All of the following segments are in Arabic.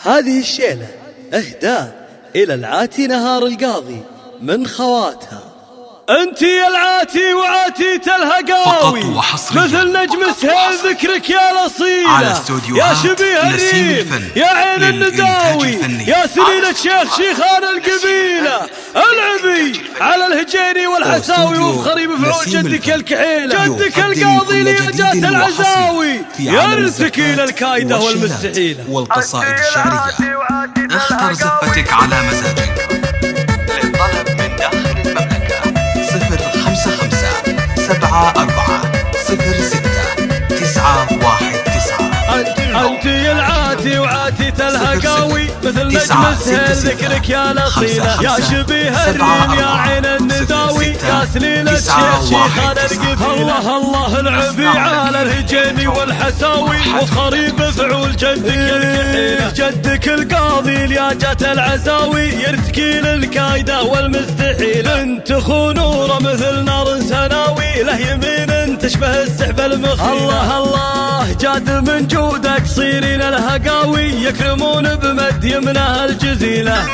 هذه الشيلة إهداء إلى العاتي نهار القاضي من خواتها. أنت يا العاتي وعاتيت الهقاوي مثل نجم السهيل ذكرك يا الأصيلة، يا شبيه الريم يا عين النداوي، يا سليلة شيخ شيخان القبيلة، العبي على الهجيني والحساوي وفخري بفعول جدك الكحيلة، جدك القاضي ليجات العزاوي يرتكي للكايدة والمستحيلة والقصائد الشعرية. اختر زفتك على مزاجك. للطلب من داخل المملكة 054-04-06-919. أنت يا العاتي وعاتيت الهقاوي مثل نجم السهيل ذكرك يا الأصيلة، يا شبيه الريم يا عين النداوي، يا سليلة شيخ شيخان القبيلة، الله الله العبي على الهجيني والحساوي وفخري بفعول جدك الكحيلة، جدك القاضي لياجات العزاوي يرتكي للكايدة والمستحيلة، انت خنوره مثل نار سناوي له يمين تشبه السحب المخيلة، الله الله جاد من جودك صيرين الهقاوي يكرمون بمد يمنه الجزيلة.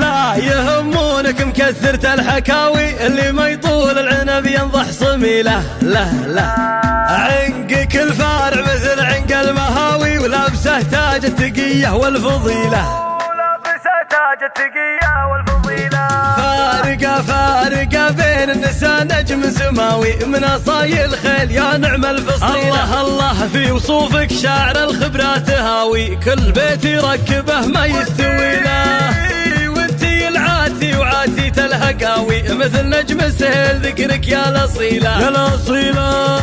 لا يهمونك مكثرة الحكاوي اللي ما يطول العنب ينضح صميله، لا عنقك الفارع مثل عنق المهاوي ولابسه تاج التقية والفضيلة، فارقة بين النساء نجم سماوي من أصايل الخيل يا نعم الفصيلة، الله في وصوفك شاعر الخبرات هاوي كل بيت يركبه ما يستوي له، وانتي العاتي وعاتيت الهقاوي مثل نجم السهيل ذكرك يا الأصيلة يا الأصيلة.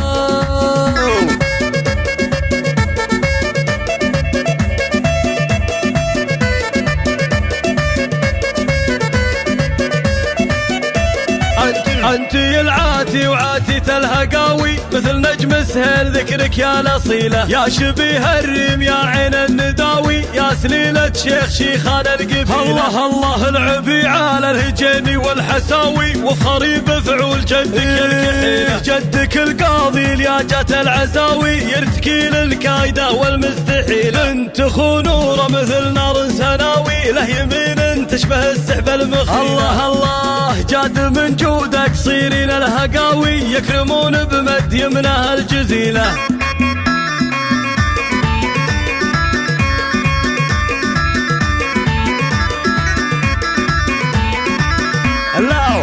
أنت يا العاتي وعاتيت الهقاوي مثل نجم السهيل ذكرك يا الأصيلة، يا شبيه الريم يا عين النداوي، يا سليلة شيخ شيخان القبيلة، الله الله العبي على الهجيني والحساوي وفخري بفعول جدك الكحيلة، جدك القاضي لياجات العزاوي يرتكي للكايدة والمستحيلة، انت خنوره مثل نار سناوي له يمين تشبه السحب المخيلة، الله الله جاد من جودك صيرين الهقاوي يكرمون بمد يمنه الجزيلة.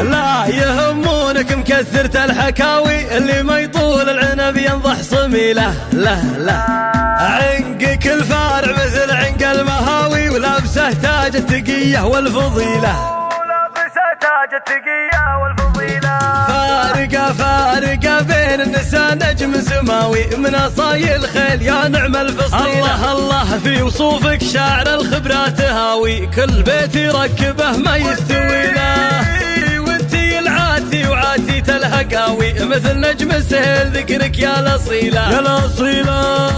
لا يهمونك مكثرة الحكاوي اللي ما يطول العنب ينضح صميله، لا عنقك الفارع مثل عنق المهاوي ولابسه تاج التقية والفضيلة، فارقة بين النساء نجم سماوي من أصايل الخيل يا نعم الفصيلة، الله في وصوفك شاعر الخبرات هاوي كل بيت يركبه ما يستوي له، وانتي العاتي وعاتيت الهقاوي مثل نجم السهيل ذكرك يا الأصيلة يا الأصيلة.